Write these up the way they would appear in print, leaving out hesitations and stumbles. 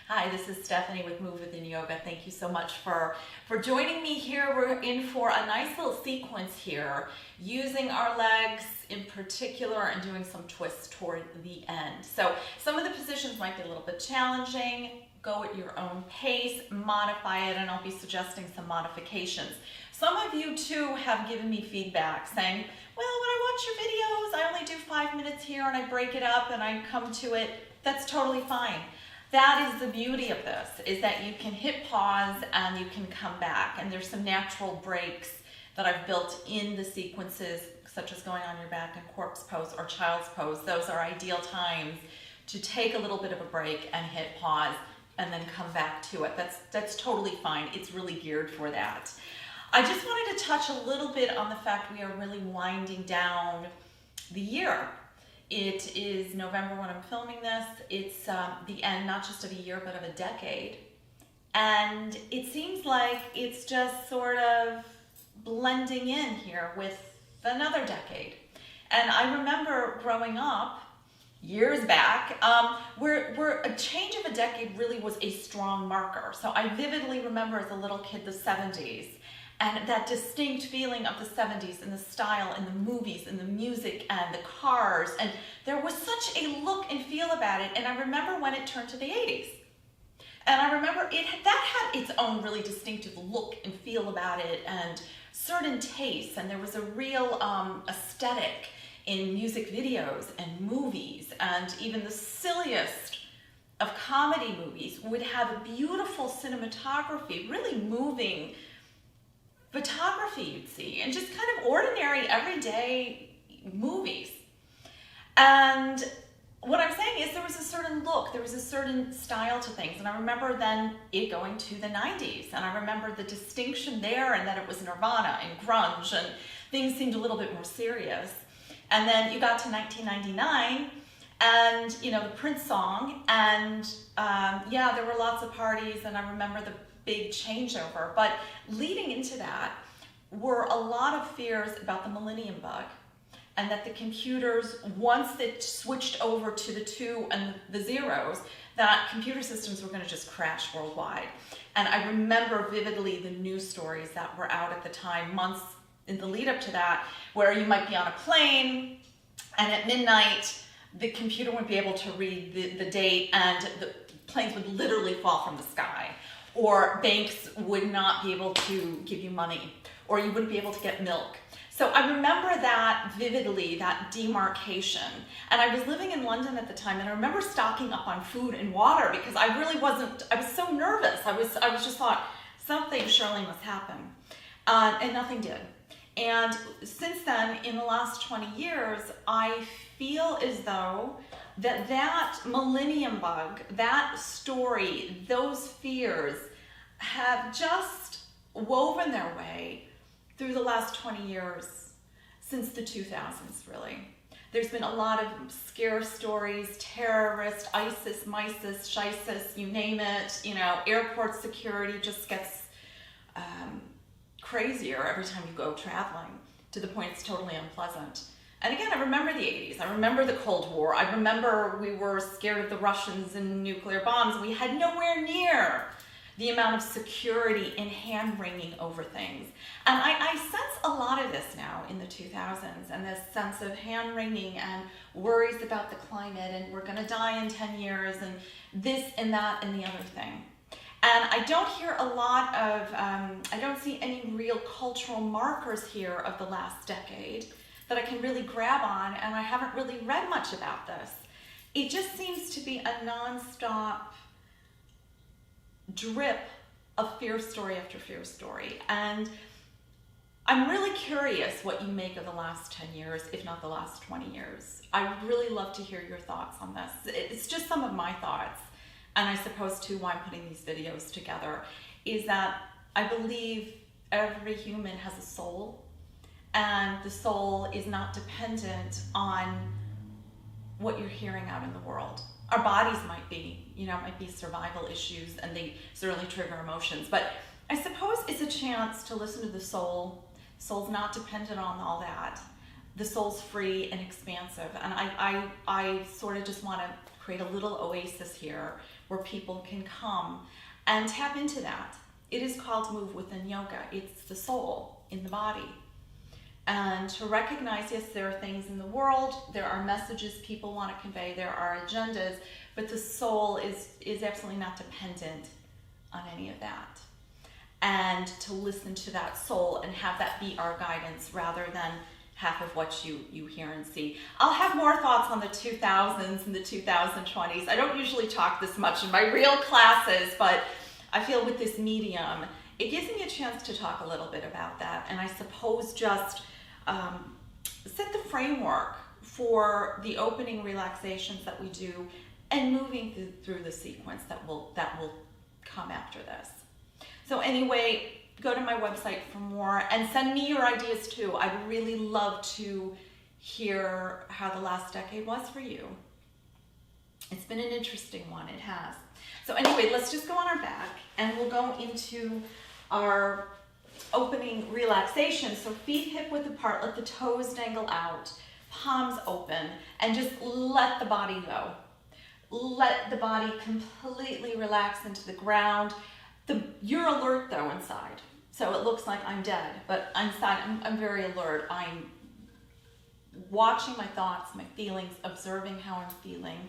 Hi, this is Stephanie with Move Within Yoga. Thank you so much for joining me here. We're in for a nice little sequence here, using our legs in particular and doing some twists toward the end. So some of the positions might be a little bit challenging. Go at your own pace, modify it, and I'll be suggesting some modifications. Some of you too have given me feedback saying, well, when I watch your videos, I only do 5 minutes here and I break it up and I come to it. That's totally fine. That is the beauty of this, is that you can hit pause and you can come back. And there's some natural breaks that I've built in the sequences, such as going on your back in corpse pose or child's pose. Those are ideal times to take a little bit of a break and hit pause and then come back to it. That's totally fine. It's really geared for that. I just wanted to touch a little bit on the fact we are really winding down the year. It is November when I'm filming this. It's the end, not just of a year, but of a decade. And it seems like it's just sort of blending in here with another decade. And I remember growing up years back, where a change of a decade really was a strong marker. So I vividly remember as a little kid the 70s. And that distinct feeling of the 70s and the style and the movies and the music and the cars. And there was such a look and feel about it. And I remember when it turned to the 80s. And I remember that had its own really distinctive look and feel about it and certain tastes. And there was a real aesthetic in music videos and movies. And even the silliest of comedy movies would have a beautiful cinematography, really moving photography you'd see, and just kind of ordinary, everyday movies. And what I'm saying is there was a certain look, there was a certain style to things. And I remember then it going to the 90s. And I remember the distinction there and that it was Nirvana and grunge and things seemed a little bit more serious. And then you got to 1999 and, you know, the Prince song. And yeah, there were lots of parties and I remember the big changeover, but leading into that were a lot of fears about the millennium bug and that the computers, once it switched over to the 2 and the zeros, that computer systems were going to just crash worldwide. And I remember vividly the news stories that were out at the time, months in the lead up to that, where you might be on a plane and at midnight the computer wouldn't be able to read the date and the planes would literally fall from the sky. Or banks would not be able to give you money, or you wouldn't be able to get milk. So I remember that vividly, that demarcation. And I was living in London at the time, and I remember stocking up on food and water because I really wasn't, I was so nervous. I was just thought, something surely must happen. And nothing did. And since then, in the last 20 years, I feel as though that millennium bug, that story, those fears have just woven their way through the last 20 years, since the 2000s, really. There's been a lot of scare stories, terrorist, ISIS, MISIS, SHISIS, you name it. You know, airport security just gets crazier every time you go traveling, to the point it's totally unpleasant. And again, I remember the 80s. I remember the Cold War. I remember we were scared of the Russians and nuclear bombs. We had nowhere near the amount of security and hand-wringing over things. And I sense a lot of this now in the 2000s, and this sense of hand-wringing and worries about the climate, and we're gonna die in 10 years, and this and that and the other thing. And I don't hear a lot of, I don't see any real cultural markers here of the last decade that I can really grab on, and I haven't really read much about this. It just seems to be a non-stop drip of fear story after fear story. And I'm really curious what you make of the last 10 years, if not the last 20 years. I would really love to hear your thoughts on this. It's just some of my thoughts, and I suppose too why I'm putting these videos together, is that I believe every human has a soul, and the soul is not dependent on what you're hearing out in the world. Our bodies might be, you know, might be survival issues, and they certainly trigger emotions, but I suppose it's a chance to listen to the soul. Soul's not dependent on all that. The soul's free and expansive, and I sort of just want to create a little oasis here where people can come and tap into that. It is called Move Within Yoga. It's the soul in the body. And to recognize, yes, there are things in the world, there are messages people want to convey, there are agendas, but the soul is absolutely not dependent on any of that. And to listen to that soul and have that be our guidance rather than half of what you hear and see. I'll have more thoughts on the 2000s and the 2020s. I don't usually talk this much in my real classes, but I feel with this medium, it gives me a chance to talk a little bit about that. And I suppose just set the framework for the opening relaxations that we do and moving through the sequence that will come after this. So anyway, go to my website for more and send me your ideas too. I'd really love to hear how the last decade was for you. It's been an interesting one, it has. So anyway, let's just go on our back and we'll go into our opening relaxation. So feet hip width apart, let the toes dangle out, palms open, and just let the body go. Let the body completely relax into the ground. You're alert though inside. So it looks like I'm dead, but inside I'm very alert. I'm watching my thoughts, my feelings, observing how I'm feeling.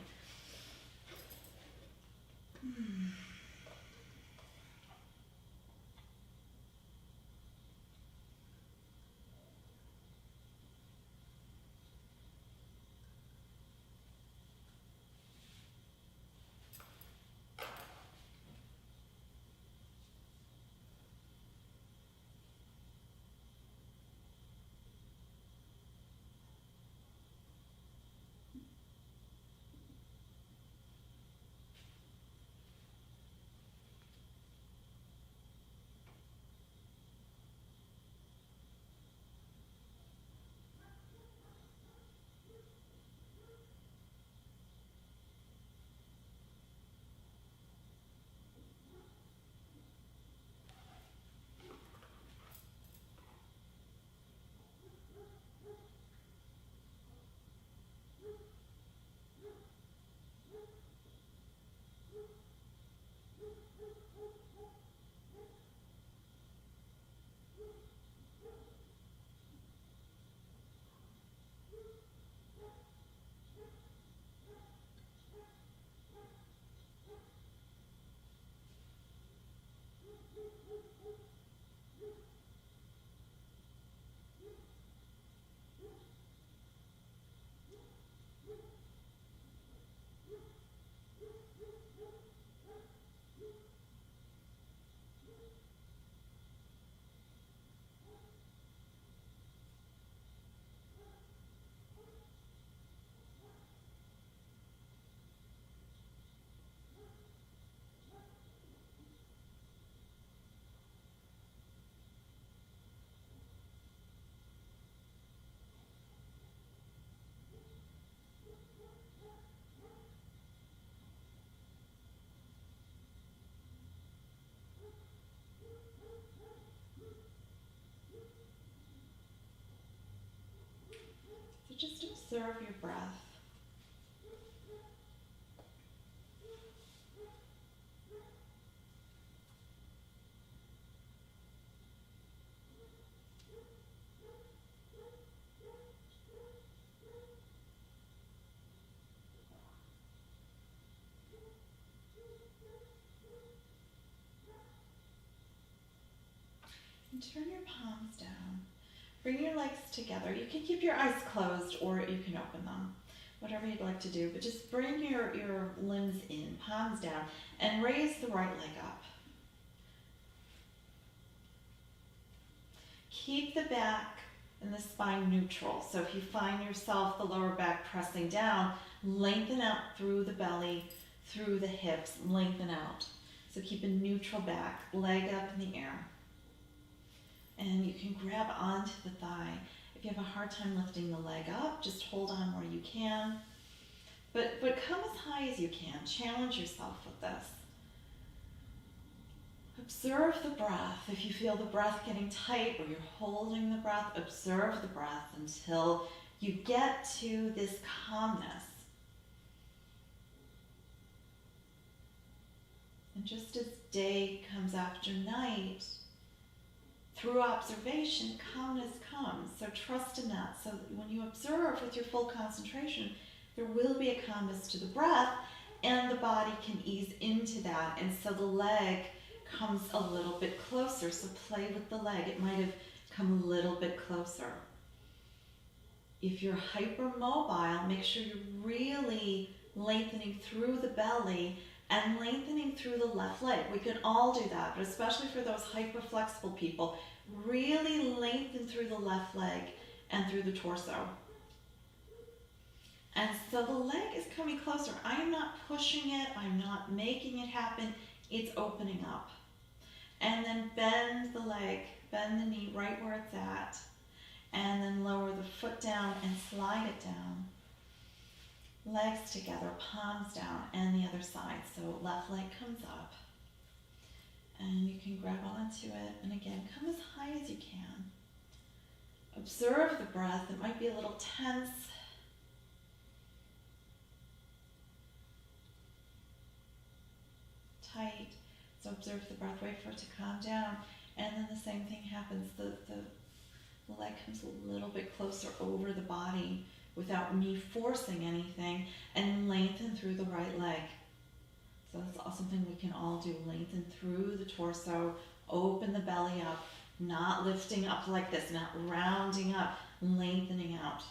So just observe your breath. And turn your palms down. Bring your legs together. You can keep your eyes closed or you can open them, whatever you'd like to do. But just bring your limbs in, palms down, and raise the right leg up. Keep the back and the spine neutral. So if you find yourself the lower back pressing down, lengthen out through the belly, through the hips, lengthen out. So keep a neutral back, leg up in the air. And you can grab onto the thigh. If you have a hard time lifting the leg up, just hold on where you can. But come as high as you can. Challenge yourself with this. Observe the breath. If you feel the breath getting tight or you're holding the breath, observe the breath until you get to this calmness. And just as day comes after night, through observation, calmness comes. So trust in that. So when you observe with your full concentration, there will be a calmness to the breath, and the body can ease into that. And so the leg comes a little bit closer. So play with the leg. It might have come a little bit closer. If you're hypermobile, make sure you're really lengthening through the belly and lengthening through the left leg. We can all do that, but especially for those hyperflexible people, really lengthen through the left leg and through the torso. And so the leg is coming closer. I am not pushing it. I'm not making it happen. It's opening up. And then bend the leg, bend the knee right where it's at. And then lower the foot down and slide it down. Legs together, palms down, and the other side. So left leg comes up. And you can grab onto it. And again, come as high as you can. Observe the breath. It might be a little tense. Tight. So observe the breath, wait for it to calm down. And then the same thing happens. The leg comes a little bit closer over the body without me forcing anything, and lengthen through the right leg. So that's also something we can all do. Lengthen through the torso, open the belly up, not lifting up like this, not rounding up, lengthening out.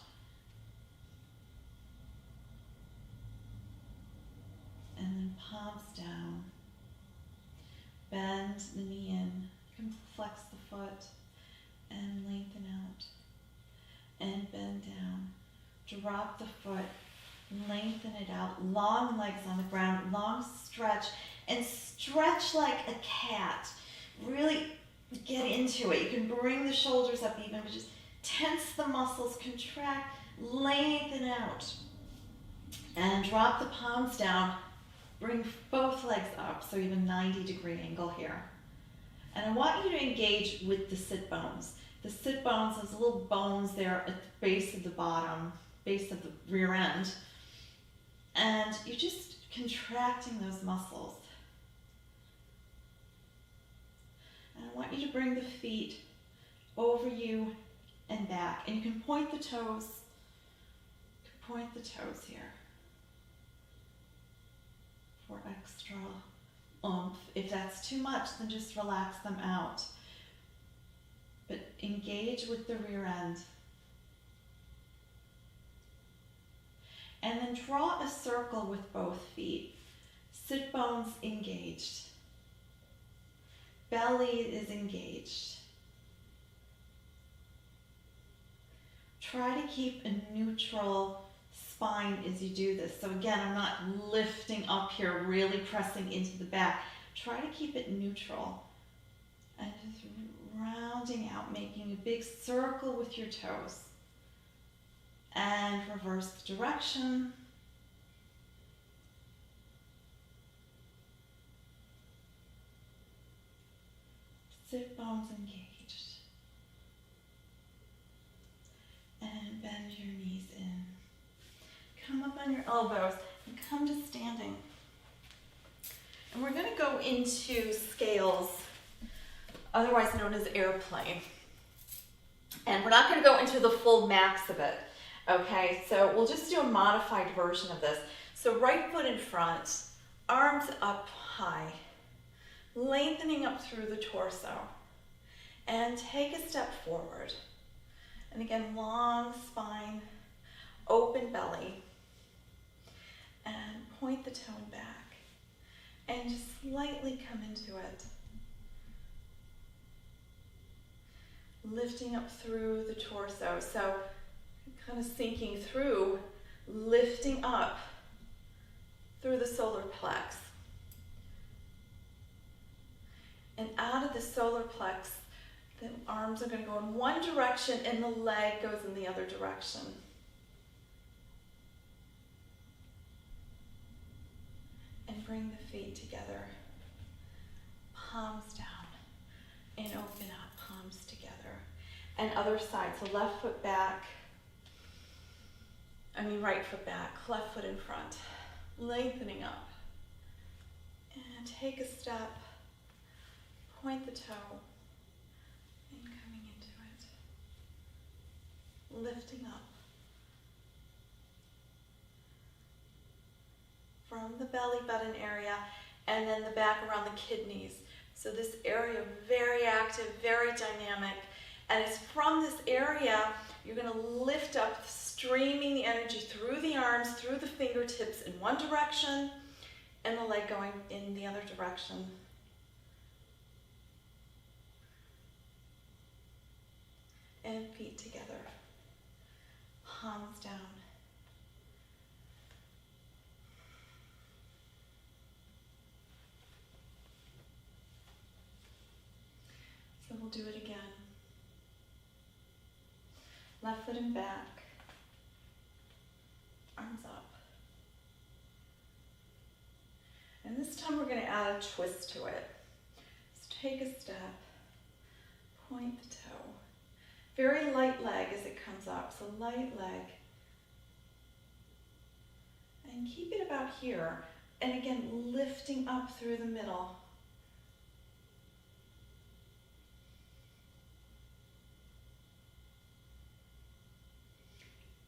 And then palms down. Bend the knee in. You can flex the foot and lengthen out. And bend down. Drop the foot. Lengthen it out. Long legs on the ground. Long stretch. And stretch like a cat. Really get into it. You can bring the shoulders up even, but just tense the muscles, contract, lengthen out. And drop the palms down. Bring both legs up, so you have a 90-degree angle here. And I want you to engage with the sit bones. The sit bones, those little bones there at the base of the bottom, base of the rear end. And you're just contracting those muscles. And I want you to bring the feet over you and back. And you can point the toes. You can point the toes here for extra oomph. If that's too much, then just relax them out. But engage with the rear end. And then draw a circle with both feet. Sit bones engaged. Belly is engaged. Try to keep a neutral spine as you do this. So again, I'm not lifting up here, really pressing into the back. Try to keep it neutral. And just rounding out, making a big circle with your toes. And reverse the direction. Sit bones engaged. And bend your knees in. Come up on your elbows and come to standing. And we're going to go into scales, otherwise known as airplane. And we're not going to go into the full max of it. Okay, so we'll just do a modified version of this. So right foot in front, arms up high, lengthening up through the torso. And take a step forward. And again, long spine, open belly. And point the toe back. And just slightly come into it. Lifting up through the torso. So kind of sinking through, lifting up through the solar plex. And out of the solar plex, the arms are going to go in one direction and the leg goes in the other direction. And bring the feet together. Palms down. And open up, palms together. And other side, so left foot back. Right foot back, left foot in front. Lengthening up. And take a step, point the toe, and coming into it. Lifting up. From the belly button area, and then the back around the kidneys. So this area, very active, very dynamic. And it's from this area, you're gonna lift up, streaming the energy through the arms, through the fingertips in one direction, and the leg going in the other direction. And feet together, palms down. So we'll do it again. Left foot and back, arms up. And this time we're going to add a twist to it. So take a step, point the toe. Very light leg as it comes up, so light leg. And keep it about here. And again, lifting up through the middle.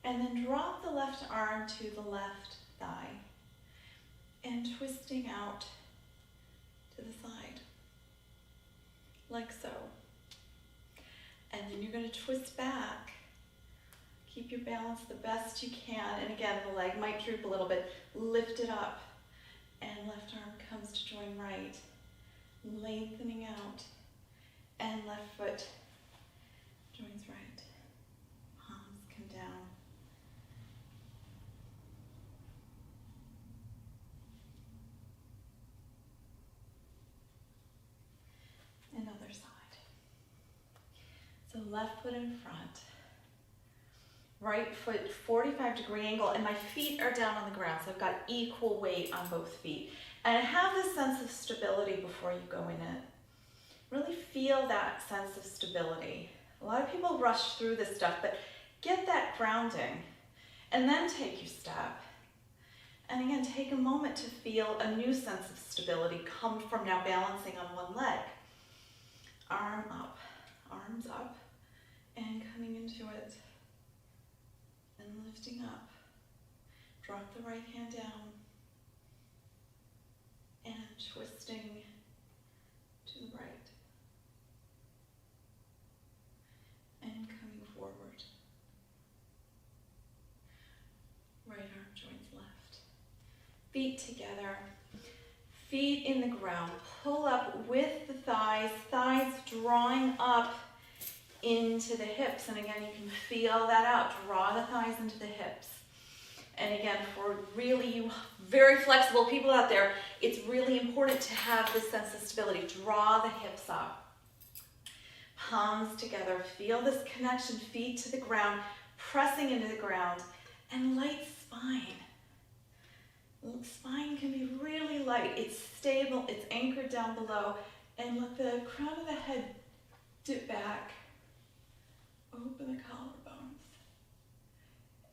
And then drop the left arm to the left thigh and twisting out to the side, like so. And then you're going to twist back. Keep your balance the best you can. And again, the leg might droop a little bit. Lift it up. And left arm comes to join right. Lengthening out. And left foot joins right. Palms come down. And other side. So left foot in front. Right foot 45-degree angle, and my feet are down on the ground, so I've got equal weight on both feet. And I have this sense of stability before you go in it. Really feel that sense of stability. A lot of people rush through this stuff, but get that grounding, and then take your step. And again, take a moment to feel a new sense of stability come from now balancing on one leg. Arm up, arms up, and coming into it. And lifting up. Drop the right hand down. And twisting to the right. And coming forward. Right arm joins left. Feet together. Feet in the ground. Pull up with the thighs. Thighs drawing up into the hips. And again, you can feel that out. Draw the thighs into the hips. And again, for really you very flexible people out there, it's really important to have this sense of stability. Draw the hips up. Palms together. Feel this connection. Feet to the ground. Pressing into the ground. And light spine. Spine can be really light. It's stable. It's anchored down below. And let the crown of the head dip back. Open the collarbones.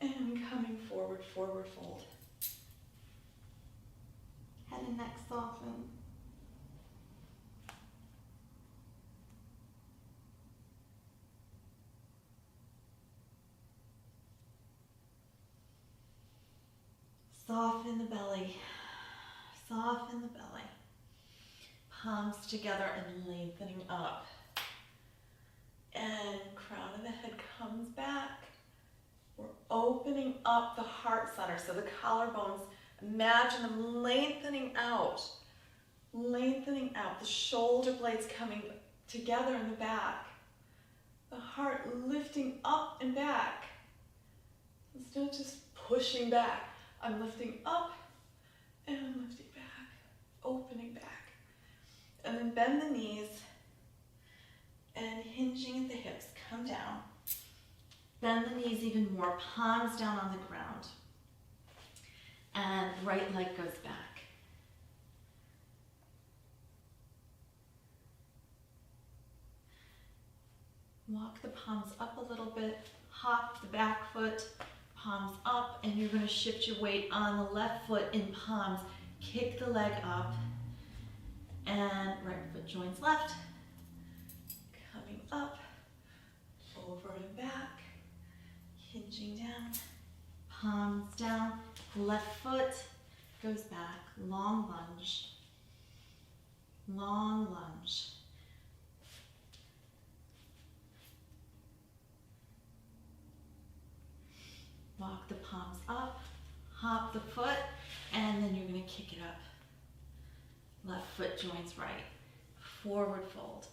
And coming forward, forward fold. Head and neck soften. Soften the belly. Soften the belly. Palms together and lengthening up. And crown of the head comes back. We're opening up the heart center. So the collarbones, imagine them lengthening out. Lengthening out. The shoulder blades coming together in the back. The heart lifting up and back. Instead of just pushing back, I'm lifting up and I'm lifting back. Opening back. And then bend the knees. And hinging at the hips, come down. Bend the knees even more, palms down on the ground. And right leg goes back. Walk the palms up a little bit, hop the back foot, palms up, and you're going to shift your weight on the left foot in palms. Kick the leg up And right foot joins left. Coming up, over and back, hinging down, palms down, left foot goes back, long lunge, long lunge. Walk the palms up, hop the foot, and then you're going to kick it up. Left foot joins right, forward fold.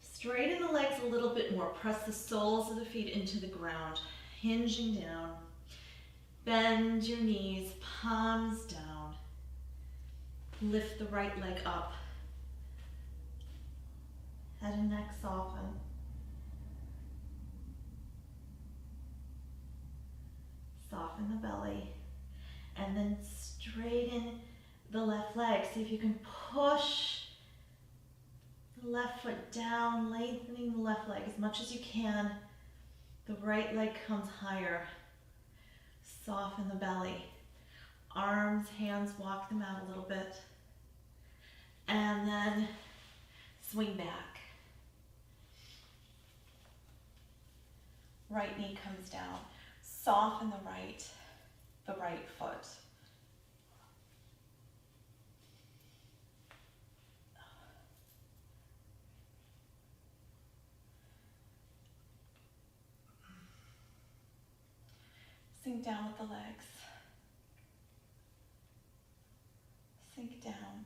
Straighten the legs a little bit more. Press the soles of the feet into the ground, hinging down. Bend your knees, palms down. Lift the right leg up. Head and neck soften. Soften the belly. And then straighten the left leg. See if you can push the left foot down, lengthening the left leg as much as you can. The right leg comes higher. Soften the belly. Arms, hands, walk them out a little bit. And then swing back. Right knee comes down. Soften the right foot. Sink down with the legs. Sink down.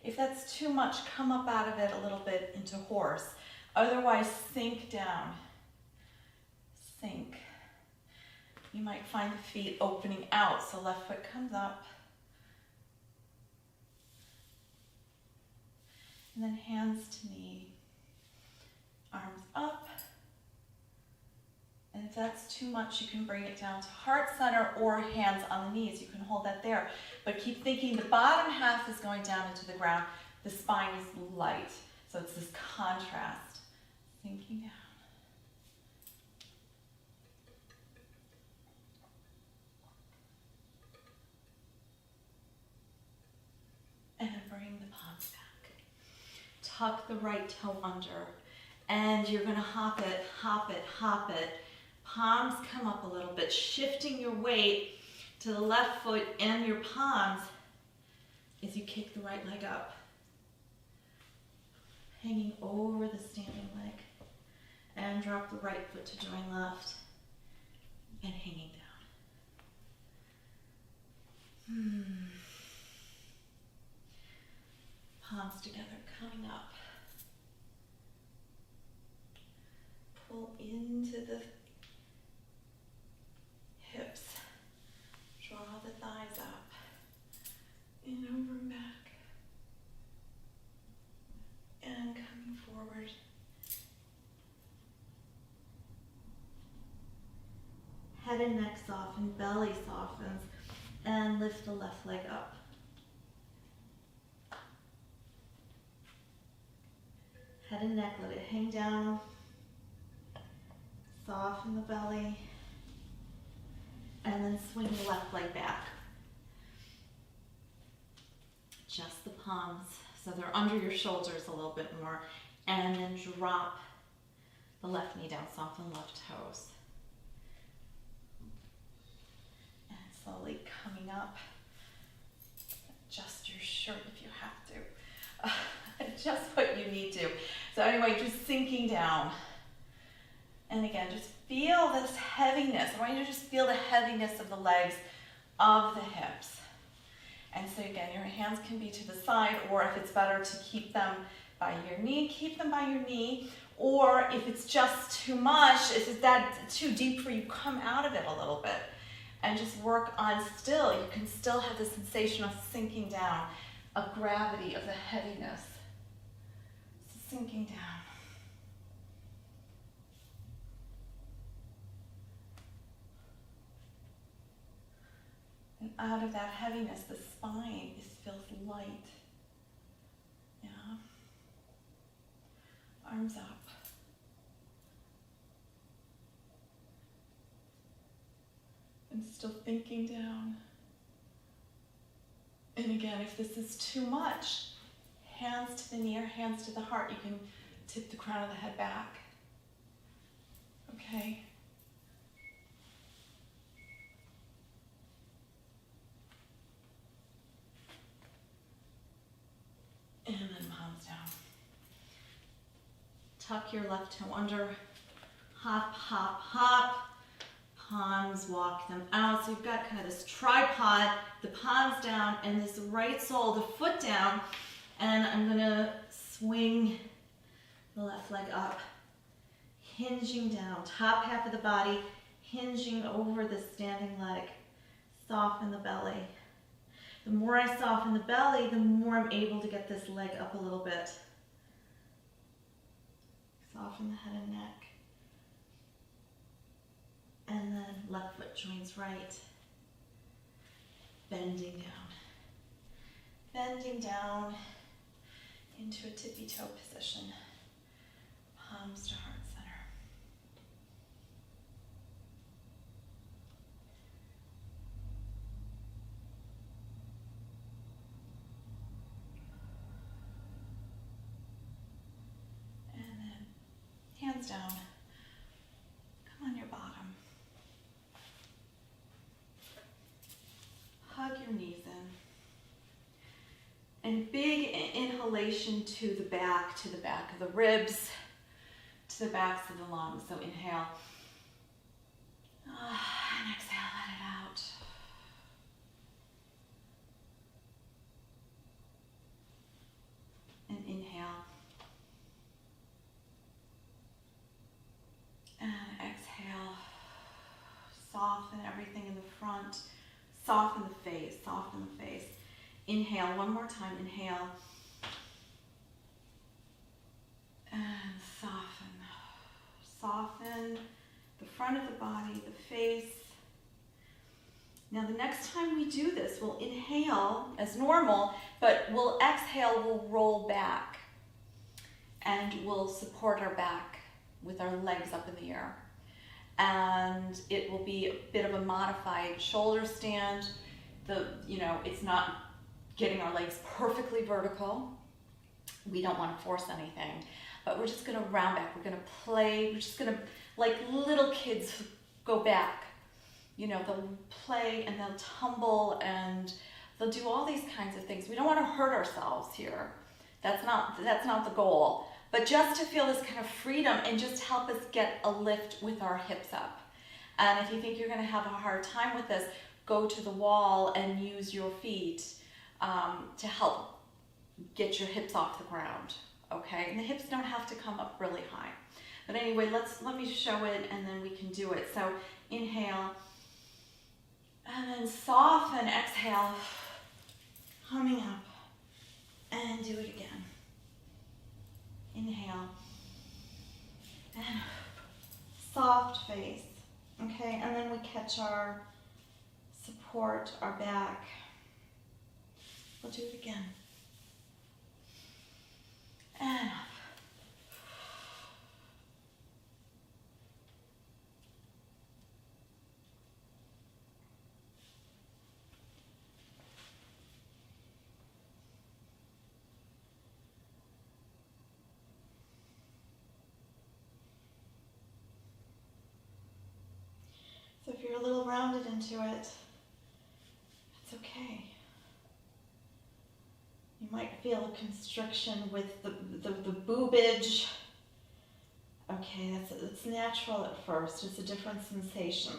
If that's too much, come up out of it a little bit into horse. Otherwise, sink down. Sink. You might find the feet opening out, so left foot comes up. And then hands to knee. Arms up. And if that's too much, you can bring it down to heart center or hands on the knees. You can hold that there. But keep thinking the bottom half is going down into the ground. The spine is light. So it's this contrast. Sinking down. And then bring the palms back. Tuck the right toe under. And you're going to hop it, hop it, hop it. Palms come up a little bit, shifting your weight to the left foot and your palms as you kick the right leg up. Hanging over the standing leg. And drop the right foot to join left. And hanging down. Palms together, coming up. Pull into the hips. Draw the thighs up. In, over, and back. And coming forward. Head and neck soften, belly softens, and lift the left leg up. Head and neck, let it hang down. Soften the belly. And then swing the left leg back. Just the palms, so they're under your shoulders a little bit more. And then drop the left knee down, soften left toes. And slowly coming up. Adjust your shirt if you have to. Adjust what you need to. So anyway, just sinking down. And again, just feel this heaviness. I want you to just feel the heaviness of the legs, of the hips. And so again, your hands can be to the side, or if it's better to keep them by your knee, keep them by your knee. Or if it's just too much, if that too deep for you, come out of it a little bit. And just work on still. You can still have the sensation of sinking down, of gravity, of the heaviness. So sinking down. And out of that heaviness, the spine feels light. Yeah. Arms up. And still thinking down. And again, if this is too much, hands to the knee or hands to the heart. You can tip the crown of the head back. Okay. And then palms down. Tuck your left toe under. Hop, hop, hop. Palms, walk them out. So you've got kind of this tripod, the palms down and this right sole, the foot down. And I'm gonna swing the left leg up, hinging down, top half of the body, hinging over the standing leg. Soften the belly. The more I soften the belly, the more I'm able to get this leg up a little bit. Soften the head and neck. And then left foot joins right. Bending down. Bending down into a tippy toe position. Palms to heart center. And then hands down. Come on your bottom. Hug your knees in. And big inhalation to the back of the ribs, to the backs of the lungs. So inhale. And exhale, let it out. And inhale. And exhale. Soften everything in the front. Soften the face, soften the face. Inhale, one more time, inhale. And soften. Soften the front of the body, the face. Now the next time we do this, we'll inhale as normal, but we'll exhale, we'll roll back. And we'll support our back with our legs up in the air. And it will be a bit of a modified shoulder stand. It's not getting our legs perfectly vertical. We don't want to force anything, but we're just gonna round back. We're gonna play. We're just gonna, like little kids, go back. They'll play and they'll tumble and they'll do all these kinds of things. We don't want to hurt ourselves here. That's not the goal. But just to feel this kind of freedom and just help us get a lift with our hips up. And if you think you're going to have a hard time with this, go to the wall and use your feet to help get your hips off the ground, okay? And the hips don't have to come up really high. But anyway, let me show it and then we can do it. So inhale, and then soften, exhale, humming up, and do it again. Inhale, and soft face, okay? And then we catch our support, our back. We'll do it again. And up. So if you're a little rounded into it, it's okay. You might feel a constriction with the boobage. Okay, it's natural at first. It's a different sensation.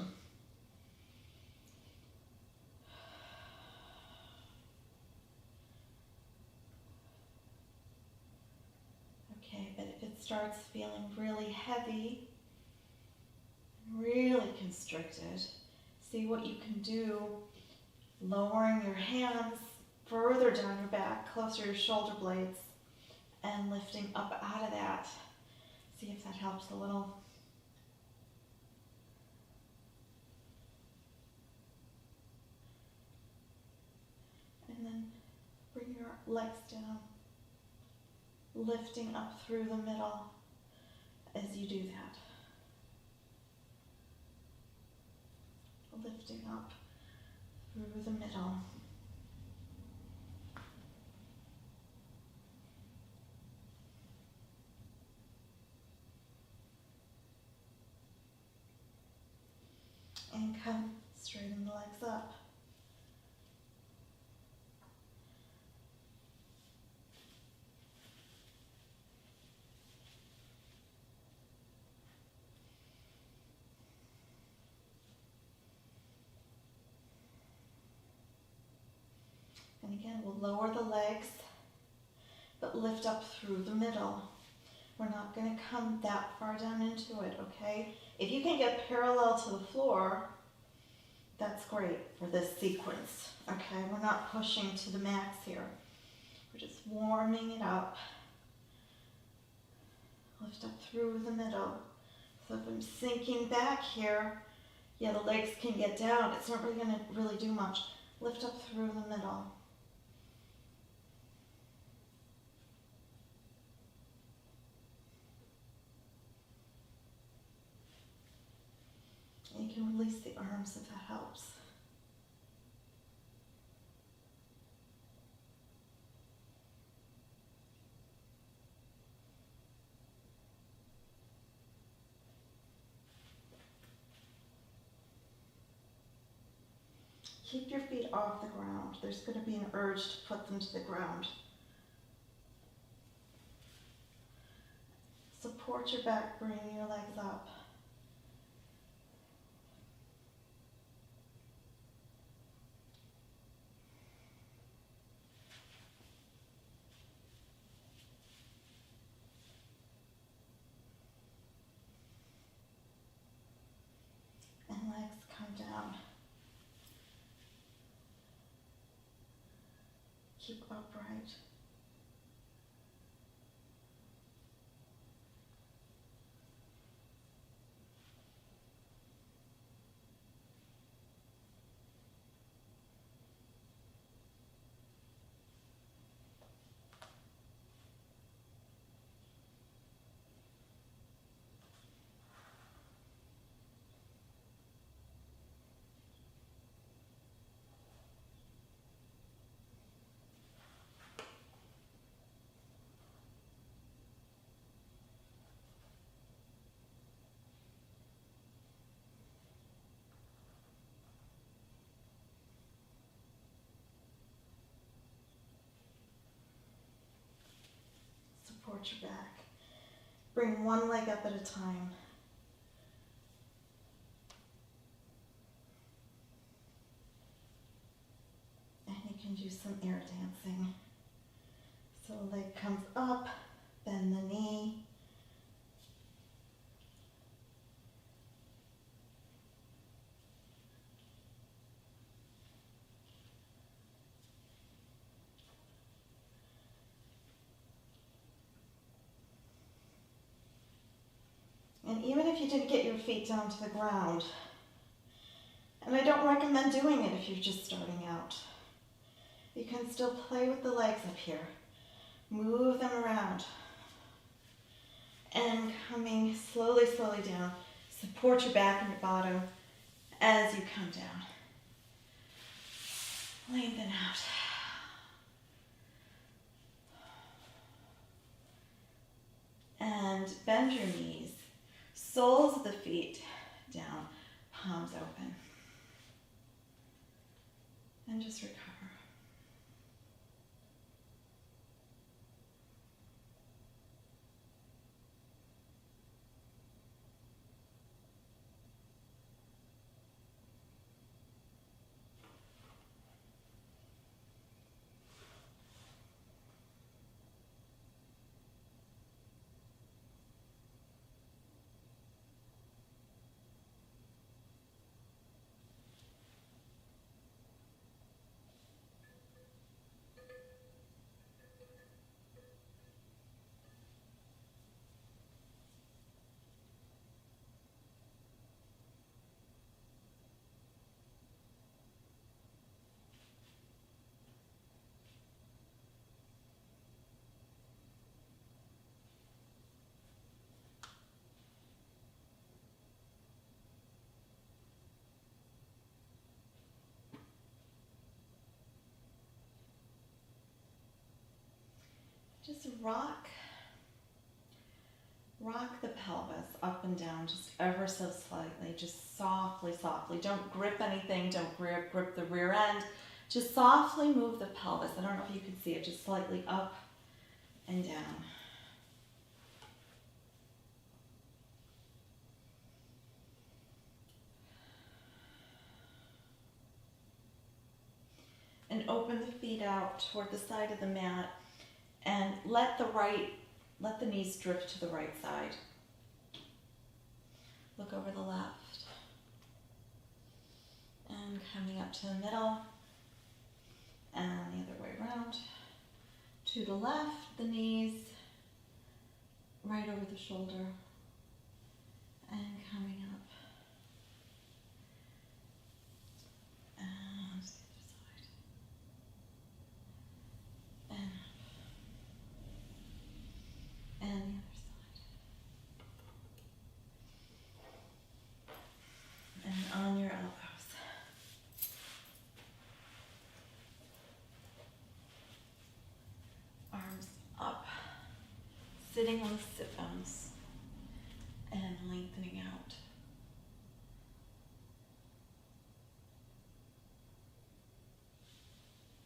Okay, but if it starts feeling really heavy, really constricted, see what you can do, lowering your hands further down your back, closer to your shoulder blades, and lifting up out of that. See if that helps a little. And then bring your legs down, lifting up through the middle as you do that. Lifting up through the middle. come straighten the legs up. And again, we'll lower the legs, but lift up through the middle. We're not going to come that far down into it, okay? If you can get parallel to the floor, that's great for this sequence, okay? We're not pushing to the max here. We're just warming it up. Lift up through the middle. So if I'm sinking back here, yeah, the legs can get down. It's not really going to really do much. Lift up through the middle. And you can release the arms if that helps. Keep your feet off the ground. There's going to be an urge to put them to the ground. Support your back, bring your legs up. And legs come down. Keep upright. Support your back. Bring one leg up at a time. And you can do some air dancing. So a leg comes up, bend the knee. And even if you didn't get your feet down to the ground, and I don't recommend doing it if you're just starting out, you can still play with the legs up here. Move them around. And coming slowly, slowly down. Support your back and your bottom as you come down. Lengthen out. And bend your knees. Soles of the feet down, palms open. And just recover. Just rock Rock the pelvis up and down just ever so slightly, just softly, softly. Don't grip anything, don't grip the rear end. Just softly move the pelvis. I don't know if you can see it, just slightly up and down. And open the feet out toward the side of the mat and let the knees drift to the right side. Look over the left. And coming up to the middle. And the other way around. To the left, the knees right over the shoulder. And coming up. And to the other side. And up. And the other side. And on your elbows. Arms up. Sitting on the sit bones. And lengthening out.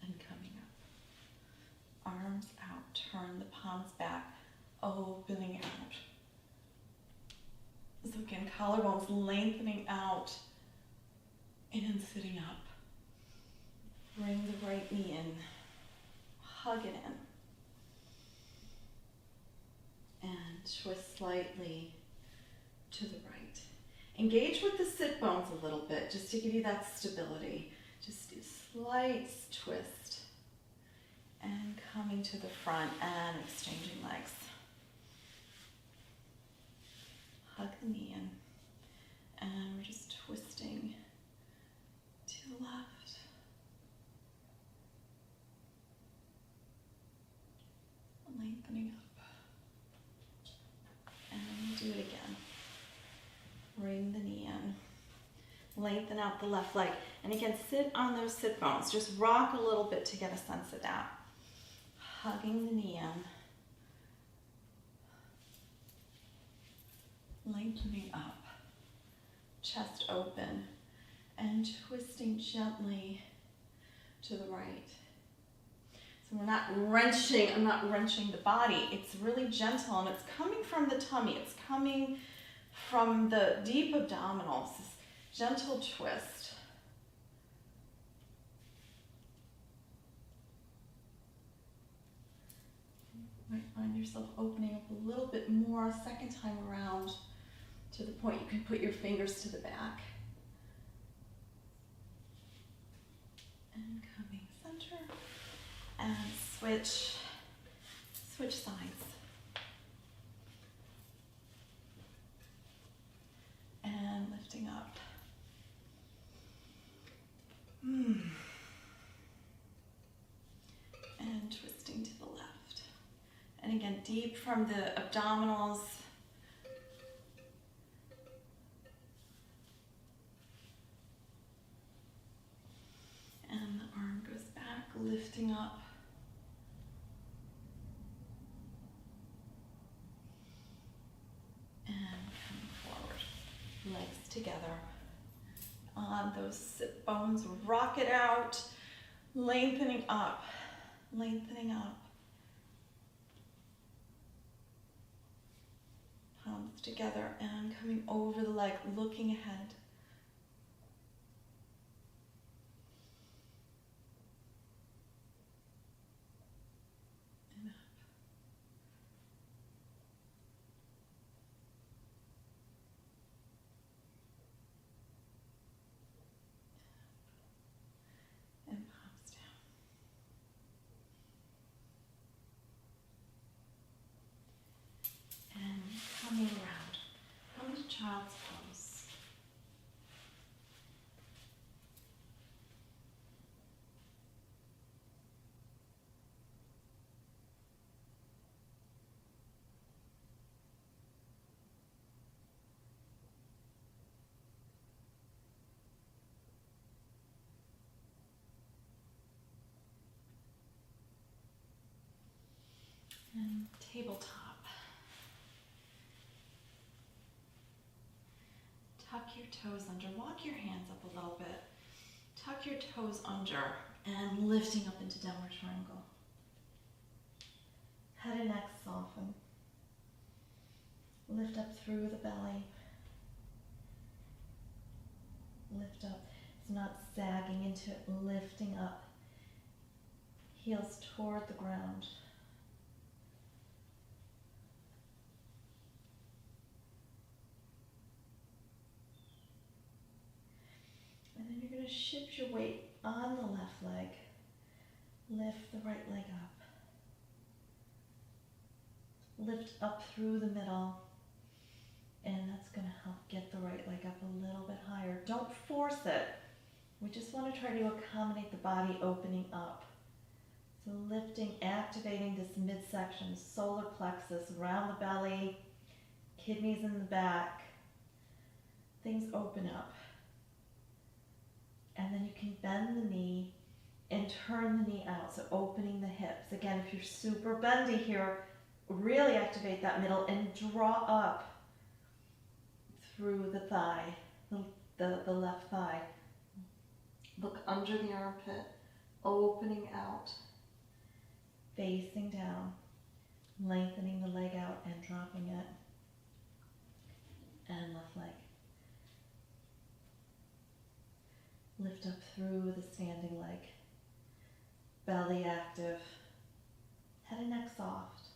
And coming up. Arms out. Turn the palms back. Opening out. So again, collarbones lengthening out and then sitting up. Bring the right knee in. Hug it in. And twist slightly to the right. Engage with the sit bones a little bit just to give you that stability. Just do slight twist. And coming to the front and exchanging legs. Hug the knee in, and we're just twisting to the left, lengthening up, and then we do it again. Bring the knee in, lengthen out the left leg, and again, sit on those sit bones. Just rock a little bit to get a sense of that. Hugging the knee in. Lengthening up, chest open, and twisting gently to the right. So we're not wrenching, I'm not wrenching the body. It's really gentle and it's coming from the tummy. It's coming from the deep abdominals, this gentle twist. You might find yourself opening up a little bit more second time around. To the point you can put your fingers to the back. And coming center. And switch sides. And lifting up. And twisting to the left. And again, deep from the abdominals. And the arm goes back, lifting up. And coming forward. Legs together. On those sit bones, rock it out. Lengthening up. Lengthening up. Palms together and coming over the leg, looking ahead. Coming around. Come to child's pose. And tabletop. tuck your toes under, walk your hands up a little bit, tuck your toes under, and lifting up into downward triangle. Head and neck soften. Lift up through the belly. Lift up. It's not sagging into it, lifting up. Heels toward the ground. And then you're going to shift your weight on the left leg. Lift the right leg up. Lift up through the middle. And that's going to help get the right leg up a little bit higher. Don't force it. We just want to try to accommodate the body opening up. So lifting, activating this midsection, solar plexus, around the belly, kidneys in the back. Things open up. And then you can bend the knee and turn the knee out, so opening the hips. Again, if you're super bendy here, really activate that middle and draw up through the thigh, the left thigh. Look under the armpit, opening out, facing down, lengthening the leg out and dropping it. And left leg. Lift up through the standing leg. Belly active. Head and neck soft.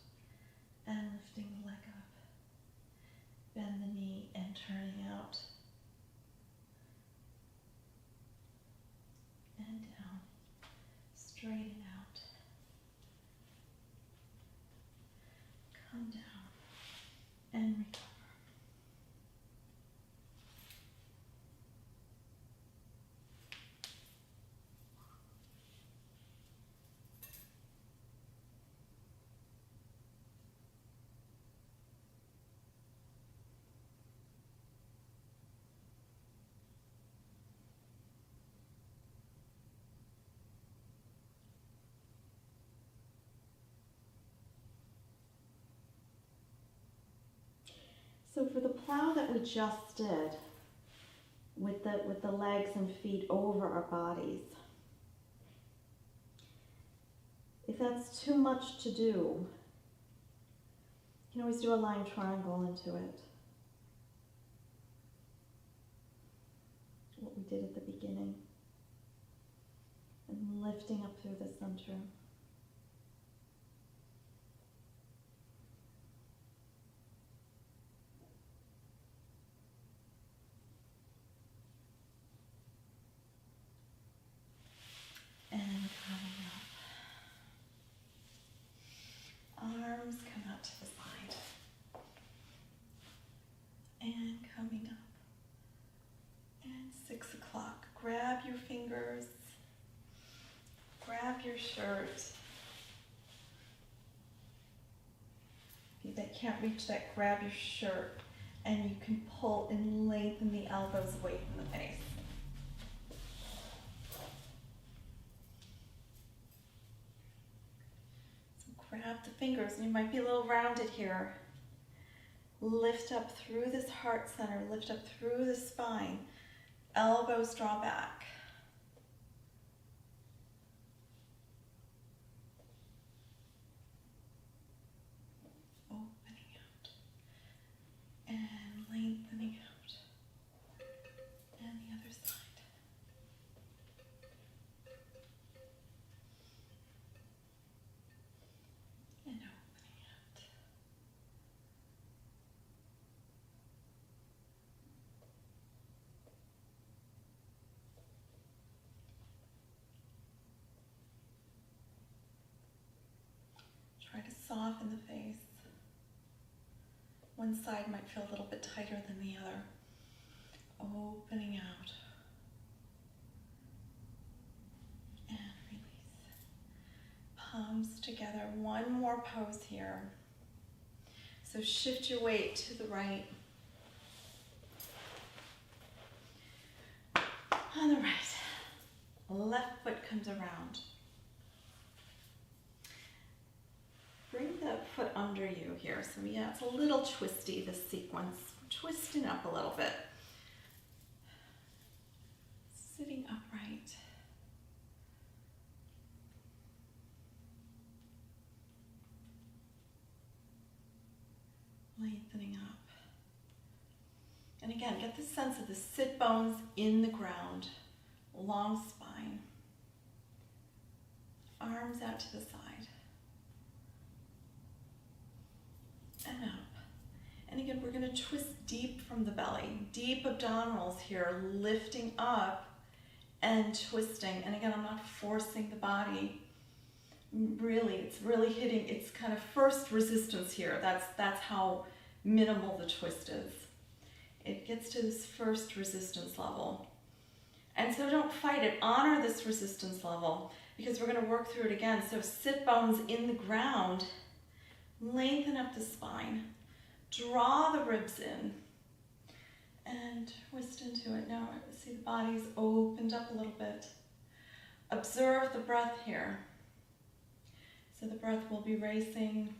And lifting the leg up. Bend the knee and turning out. And down. Straighten out. Come down. And recover. So for the plow that we just did, with the legs and feet over our bodies, if that's too much to do, you can always do a line triangle into it. What we did at the beginning. And lifting up through the center. And coming up. Arms come out to the side. And coming up. And 6 o'clock. Grab your fingers. Grab your shirt. If you can't reach that, grab your shirt. And you can pull and lengthen the elbows away from the face. Grab the fingers, and you might be a little rounded here. Lift up through this heart center, lift up through the spine. Elbows draw back. Opening out. And lengthening out. And the other side. And opening out. Try to soften the face. One side might feel a little bit tighter than the other. Opening out. And release. Palms together. One more pose here. So shift your weight to the right. On the right. Left foot comes around. Bring that foot under you here. So yeah, it's a little twisty, this sequence. Twisting up a little bit. lengthening up. And again, get the sense of the sit bones in the ground, long spine, arms out to the side, and up. And again, we're going to twist deep from the belly, deep abdominals here, lifting up and twisting. And again, I'm not forcing the body. Really, it's really hitting, it's kind of first resistance here. That's how minimal the twist is. It gets to this first resistance level. And so don't fight it. Honor this resistance level because we're going to work through it again. So sit bones in the ground, lengthen up the spine, draw the ribs in, and twist into it. Now see the body's opened up a little bit. Observe the breath here. So the breath will be racing.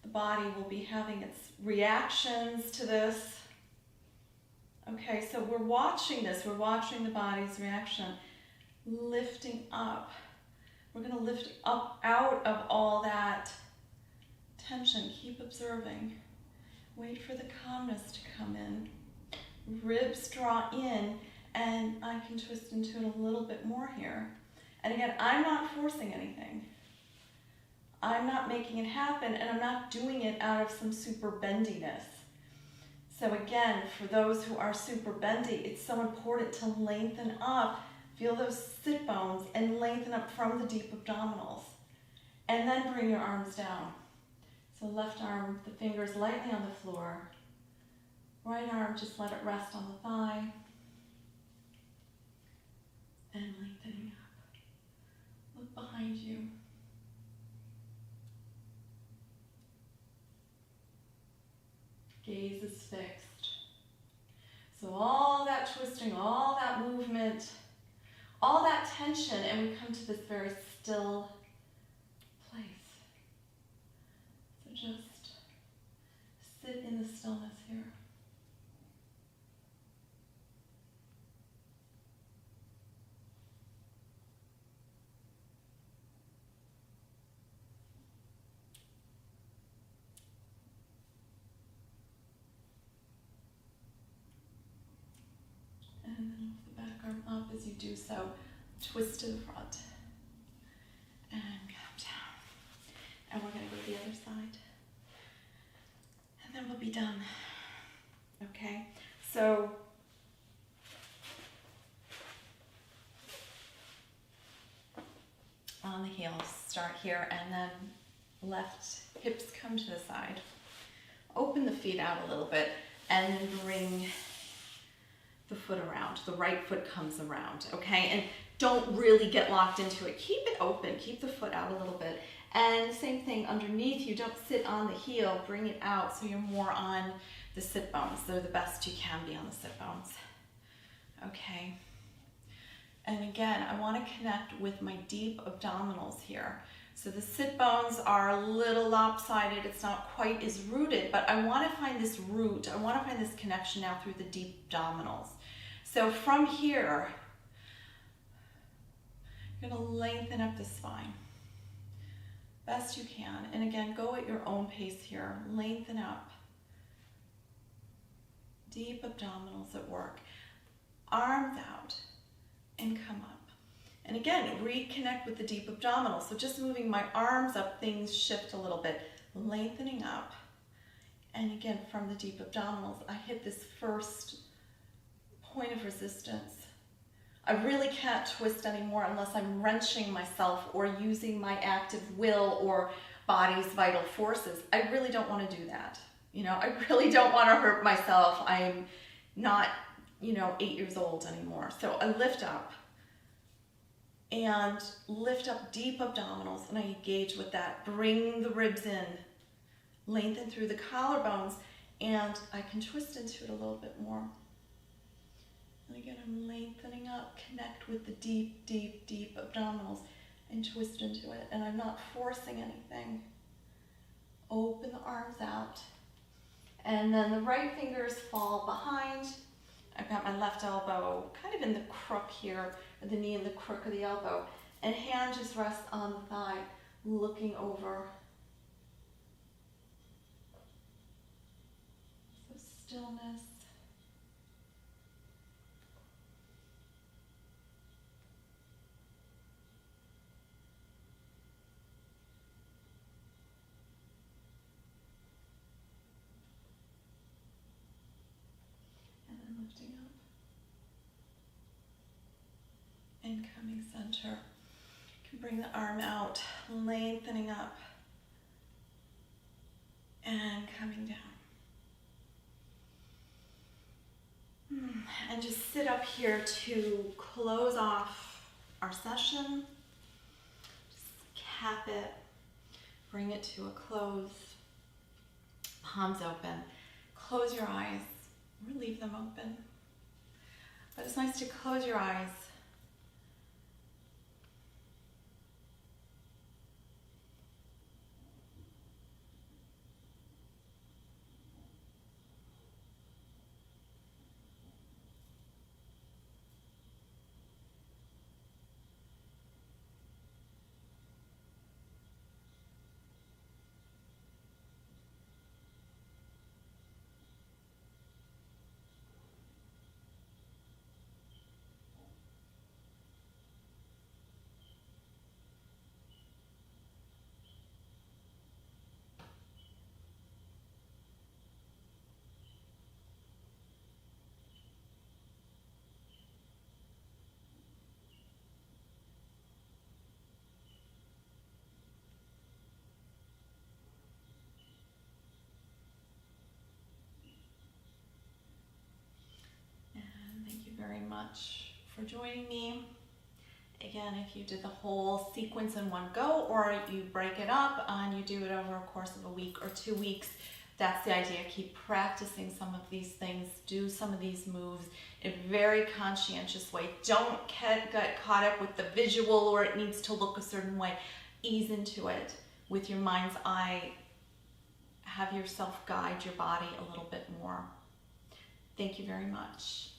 The body will be having its reactions to this. Okay, so we're watching this. We're watching the body's reaction. Lifting up. We're going to lift up out of all that tension. Keep observing. Wait for the calmness to come in. Ribs draw in, and I can twist into it a little bit more here. And again, I'm not forcing anything. I'm not making it happen, and I'm not doing it out of some super bendiness. So again, for those who are super bendy, it's so important to lengthen up, feel those sit bones, and lengthen up from the deep abdominals. And then bring your arms down. So left arm, the fingers lightly on the floor. Right arm, just let it rest on the thigh. And lengthening up. Look behind you. Gaze is fixed. So all that twisting, all that movement, all that tension, and we come to this very still place. So just sit in the stillness here. And then lift the back arm up as you do so. Twist to the front. And come down. And we're going to go to the other side. And then we'll be done. Okay? So, on the heels, start here, and then left hips come to the side. Open the feet out a little bit, and then bring the foot around. The right foot comes around, okay? And don't really get locked into it. Keep it open. Keep the foot out a little bit. And same thing underneath you. Don't sit on the heel. Bring it out so you're more on the sit bones. They're the best you can be on the sit bones. Okay. And again, I want to connect with my deep abdominals here. So the sit bones are a little lopsided. It's not quite as rooted, but I want to find this root. I want to find this connection now through the deep abdominals. So from here, you're going to lengthen up the spine best you can. And again, go at your own pace here. Lengthen up. Deep abdominals at work. Arms out and come up. And again, reconnect with the deep abdominals. So just moving my arms up, things shift a little bit. Lengthening up. And again, from the deep abdominals, I hit this first point of resistance. I really can't twist anymore unless I'm wrenching myself or using my active will or body's vital forces. I really don't want to do that. You know, I really don't want to hurt myself. I'm not, 8 years old anymore. So I lift up and lift up deep abdominals, and I engage with that. Bring the ribs in, lengthen through the collarbones, and I can twist into it a little bit more. And again, I'm lengthening up, connect with the deep, deep, deep abdominals and twist into it. And I'm not forcing anything. Open the arms out. And then the right fingers fall behind. I've got my left elbow kind of in the crook here, or the knee in the crook of the elbow. And hand just rests on the thigh, looking over. stillness. And then lifting up. Incoming center. You can bring the arm out, lengthening up and coming down. And just sit up here to close off our session. Just cap it, bring it to a close. Palms open. Close your eyes or leave them open. But it's nice to close your eyes. Very much for joining me. Again, if you did the whole sequence in one go, or you break it up and you do it over a course of a week or 2 weeks, that's the idea. Keep practicing some of these things, do some of these moves in a very conscientious way. Don't get caught up with the visual or it needs to look a certain way. Ease into it with your mind's eye. Have yourself guide your body a little bit more. Thank you very much.